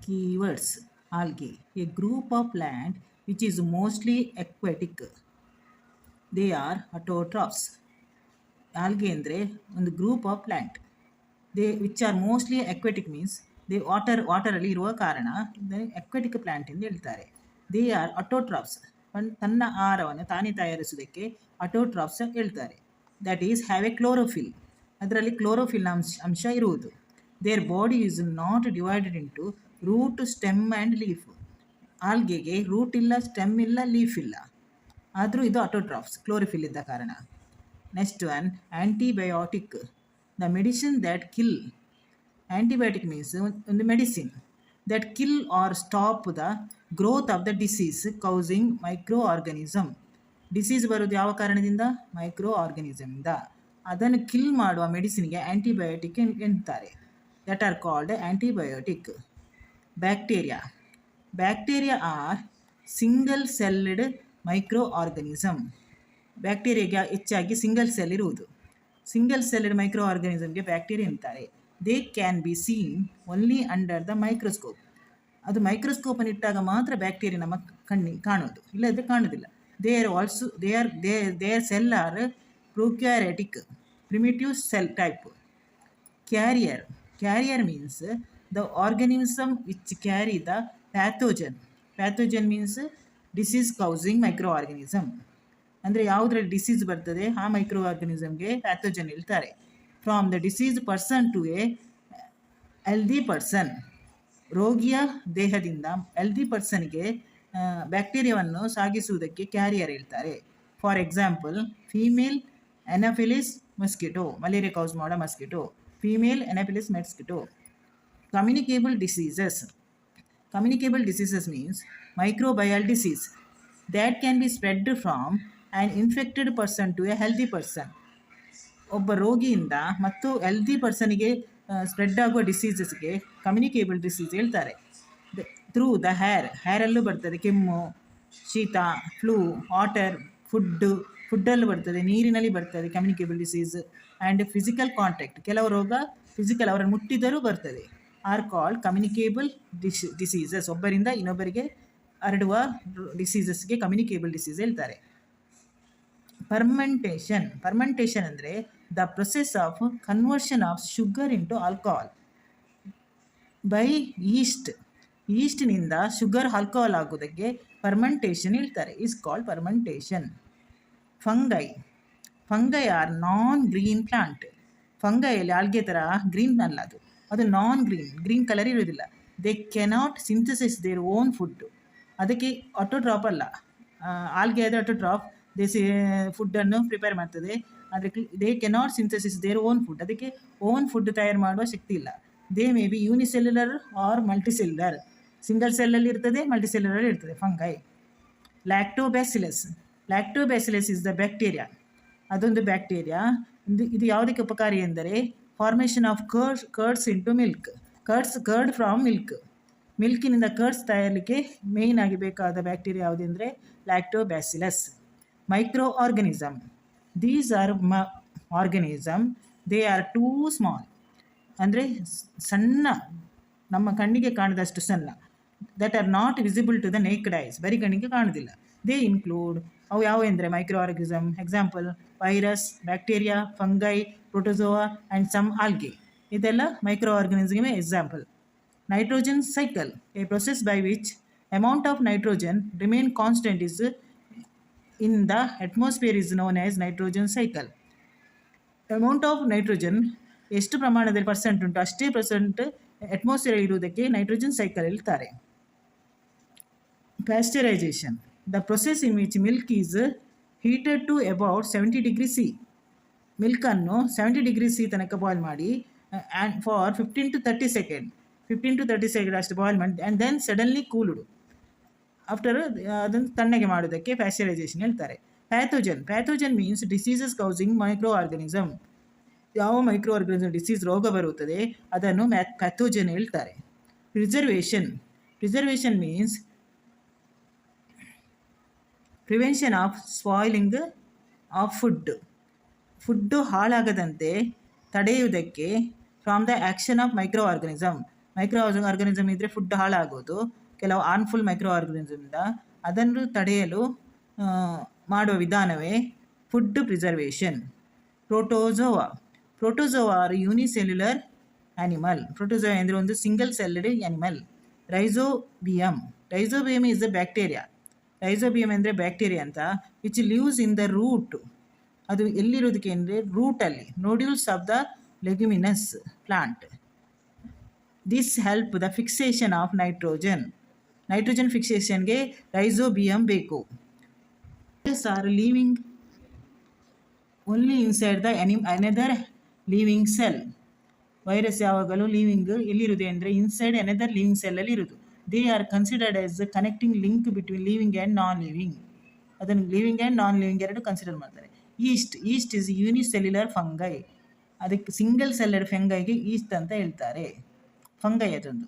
Keywords: algae, a group of plant which is mostly aquatic. They are autotrophs. Algae ಅಂದರೆ ಒಂದು group of plant. They which are mostly aquatic means they ವಾಟರಲ್ಲಿ ಇರುವ ಕಾರಣ aquatic plant ಎಂದು ಹೇಳ್ತಾರೆ. They are autotrophs. ತನ್ನ ಆಹಾರವನ್ನು ತಾನೇ ತಯಾರಿಸುವುದಕ್ಕೆ ಅಟೋಟ್ರಾಪ್ಸ್ ಹೇಳ್ತಾರೆ. That is have a chlorophyll. ಅದರಲ್ಲಿ ಕ್ಲೋರೋಫಿಲ್ ಅಂಶ ಇರುವುದು. Their body is not divided into root, stem and leaf. ಆಲ್ಗೆಗೆ ರೂಟ್ ಇಲ್ಲ, ಸ್ಟೆಮ್ ಇಲ್ಲ, ಲೀಫ್ ಇಲ್ಲ. ಆದರೂ ಇದು ಅಟೋಟ್ರಾಪ್ಸ್, ಕ್ಲೋರೋಫಿಲ್ ಇದ್ದ ಕಾರಣ. Next one, antibiotic. The medicine that kill. Antibiotic means ಒಂದು medicine that kill or stop the growth of the disease causing micro organism. Disease ಬರೋದು ಯಾವ ಕಾರಣದಿಂದ? ಮೈಕ್ರೋ ಆರ್ಗನಿಸಮಿಂದ. ಅದನ್ನು ಕಿಲ್ ಮಾಡುವ ಮೆಡಿಸಿನ್ಗೆ ಆ್ಯಂಟಿಬಯೋಟಿಕ್ ಎಂತಾರೆ. That are called antibiotic. Bacteria. Bacteria are single celled micro organism. ಬ್ಯಾಕ್ಟೀರಿಯಾಗೆ ಹೆಚ್ಚಾಗಿ ಸಿಂಗಲ್ ಸೆಲ್ ಇರುವುದು. ಸಿಂಗಲ್ ಸೆಲ್ಡ್ ಮೈಕ್ರೋ ಆರ್ಗನಿಸಮ್ಗೆ ಬ್ಯಾಕ್ಟೀರಿಯಾ ಅಂತಾರೆ. They can be seen only under the microscope. ಅದು ಮೈಕ್ರೋಸ್ಕೋಪನ್ನು ಇಟ್ಟಾಗ ಮಾತ್ರ ಬ್ಯಾಕ್ಟೀರಿಯಾ ನಮ್ಮ ಕಣ್ಣಿಗೆ ಕಾಣೋದು, ಇಲ್ಲದ್ರೆ ಕಾಣೋದಿಲ್ಲ. Their cell are prokaryotic, primitive cell type. Carrier means the organism which carry the pathogen. Pathogen means disease causing micro organism. ಅಂದರೆ ಯಾವುದ್ರಲ್ಲಿ ಡಿಸೀಸ್ ಬರ್ತದೆ ಆ ಮೈಕ್ರೋ ಆರ್ಗನಿಸಮ್ಗೆ ಪ್ಯಾಥೋಜನ್ ಹೇಳ್ತಾರೆ. From the disease person to a healthy person. ರೋಗಿಯ ದೇಹದಿಂದ healthy ಪರ್ಸನ್ಗೆ ಬ್ಯಾಕ್ಟೀರಿಯಾವನ್ನು ಸಾಗಿಸುವುದಕ್ಕೆ ಕ್ಯಾರಿಯರ್ ಹೇಳ್ತಾರೆ. For example, female anopheles mosquito, malaria cause ಮಾಡೋ mosquito, female anopheles mosquito. Communicable diseases. Communicable diseases means microbial disease that can be spread from an infected person to a healthy person. ಒಬ್ಬ ರೋಗಿಯಿಂದ ಮತ್ತು healthy ಪರ್ಸನಿಗೆ spread ಆಗುವ ಡಿಸೀಸಸ್ಗೆ communicable disease ಹೇಳ್ತಾರೆ. Through the ಹೇರಲ್ಲೂ ಬರ್ತದೆ. ಕೆಮ್ಮು, ಶೀತ, ಫ್ಲೂ, ವಾಟರ್, ಫುಡ್ಡಲ್ಲೂ ಬರ್ತದೆ, ನೀರಿನಲ್ಲಿ ಬರ್ತದೆ communicable disease. And physical contact, ಕೆಲವು ರೋಗ ಫಿಸಿಕಲ್ ಅವರನ್ನು ಮುಟ್ಟಿದರೂ ಬರ್ತದೆ. Are called communicable diseases. ಒಬ್ಬರಿಂದ ಇನ್ನೊಬ್ಬರಿಗೆ ಹರಡುವ ಡಿಸೀಸಸ್ಗೆ ಕಮ್ಯುನಿಕೇಬಲ್ ಡಿಸೀಸ್ ಹೇಳ್ತಾರೆ. ಫರ್ಮೆಂಟೇಷನ್ ಅಂದರೆ the process of conversion of sugar into alcohol by yeast. ಈಸ್ಟ್ನಿಂದ ಶುಗರ್ ಆಲ್ಕೋಹಾಲ್ ಆಗೋದಕ್ಕೆ ಫರ್ಮೆಂಟೇಷನ್ ಹೇಳ್ತಾರೆ. Is called fermentation. Fungi are non green plant. ಫಂಗೈಯಲ್ಲಿ ಆಲ್ಗೆ ಥರ ಗ್ರೀನ್ ಅಲ್ಲ, ಅದು ನಾನ್ ಗ್ರೀನ್ ಕಲರ್ ಇರೋದಿಲ್ಲ. They cannot synthesis their own food. ಅದಕ್ಕೆ autotroph ಅಲ್ಲ. ಆಲ್ಗೆ ಆದರೆ ಆಟೋಟ್ರಾಪ್ ಫುಡ್ಡನ್ನು ಪ್ರಿಪೇರ್ ಮಾಡ್ತದೆ, ಆದರೆ they cannot synthesis their own food. ಅದಕ್ಕೆ ಓನ್ ಫುಡ್ ತಯಾರು ಮಾಡುವ ಶಕ್ತಿ ಇಲ್ಲ. They may be unicellular or multicellular. Single ಸೆಲ್ಲಲ್ಲಿ ಇರ್ತದೆ, ಮಲ್ಟಿಸೆಲ್ಯುಲರ್ ಇರ್ತದೆ fungi. Lactobacillus is the bacteria. ಅದೊಂದು ಬ್ಯಾಕ್ಟೀರಿಯಾ. ಇದು ಯಾವುದಕ್ಕೆ ಉಪಕಾರಿ ಎಂದರೆ formation of curds into milk. Curd from milk. ಮಿಲ್ಕಿನಿಂದ ಕರ್ಡ್ಸ್ ತಯಾರಲಿಕ್ಕೆ ಮೇಯ್ನ್ ಆಗಿ ಬೇಕಾದ ಬ್ಯಾಕ್ಟೀರಿಯಾ ಯಾವುದೆಂದರೆ lactobacillus. Micro organism. These are organism, they are too small. ಅಂದರೆ ಸಣ್ಣ, ನಮ್ಮ ಕಣ್ಣಿಗೆ ಕಾಣದಷ್ಟು ಸಣ್ಣ. That are not visible to the naked eyes. ಬರೀ ಕಣ್ಣಿಗೆ ಕಾಣೋದಿಲ್ಲ. ದೇ ಇನ್ಕ್ಲೂಡ್, ಅವು ಯಾವ ಎಂದರೆ micro organism. Example, virus, bacteria, fungi, protozoa and some algae. ಇದೆಲ್ಲ ಮೈಕ್ರೋ ಆರ್ಗನಿಸಮ್ಗೆ example. Nitrogen cycle, a process by which amount of nitrogen remain constant is in the atmosphere is known as nitrogen cycle. Amount of nitrogen ಎಷ್ಟು ಪ್ರಮಾಣದಲ್ಲಿ percent ಉಂಟು ಅಷ್ಟೇ percent atmosphere ಇರುವುದಕ್ಕೆ nitrogen cycle ಹೇಳ್ತಾರೆ. Pasteurisation, the process in which milk is heated to about 70 degree C. ಮಿಲ್ಕನ್ನು 70 degree C ತನಕ boil ಮಾಡಿ and for 15 to 30 second ಅಷ್ಟು ಬಾಯ್ಲ್ ಮಾಡಿ and then suddenly cooled. After ಅದನ್ನು ತಣ್ಣಗೆ ಮಾಡೋದಕ್ಕೆ ಪ್ಯಾಸ್ಚರೈಸೇಷನ್ ಹೇಳ್ತಾರೆ. Pathogen means diseases causing micro organism. ಯಾವ ಮೈಕ್ರೋ ಆರ್ಗನಿಸಮ್ ಡಿಸೀಸ್ ರೋಗ ಬರುತ್ತದೆ ಅದನ್ನು ಪ್ಯಾಥೋಜನ್ ಹೇಳ್ತಾರೆ. Preservation means prevention of spoiling of food ಹಾಳಾಗದಂತೆ ತಡೆಯುವುದಕ್ಕೆ from the action of micro organism. Micro organism ಇದ್ದರೆ ಫುಡ್ ಹಾಳಾಗೋದು, ಕೆಲವು ಹಾರ್ಮ್ಫುಲ್ ಮೈಕ್ರೋ ಆರ್ಗನಿಸಮಿಂದ ಅದನ್ನು ತಡೆಯಲು ಮಾಡುವ ವಿಧಾನವೇ food preservation. Protozoa are unicellular animal. Protozoa ಅಂದರೆ ಒಂದು single celled animal. Rhizobium is a bacteria. Rhizobium ಅಂದರೆ ಬ್ಯಾಕ್ಟೀರಿಯಾ ಅಂತ, which lives in the root. ಅದು ಎಲ್ಲಿರೋದಕ್ಕೆ ಅಂದರೆ ರೂಟಲ್ಲಿ, nodules of the leguminous plant. This help the fixation of nitrogen ಫಿಕ್ಸೇಷನ್ಗೆ rhizobium ಬೇಕು. Are living only inside the another living cell. Virus ಯಾವಾಗಲೂ ಎಲ್ಲಿರುವುದು ಅಂದರೆ ಇನ್ಸೈಡ್ ಅನದರ್ ಲಿವಿಂಗ್ ಸೆಲ್ಲಲ್ಲಿ ಇರುವುದು. They are considered as connecting link between living and non living. ಅದನ್ನು living and non living ಎರಡು consider ಮಾಡ್ತಾರೆ. East is unicellular fungi. ಅದಕ್ಕೆ single ಸೆಲ್ಲೆಡ್ ಫಂಗೈಗೆ East ಅಂತ ಹೇಳ್ತಾರೆ. ಫಂಗೈ ಅದೊಂದು.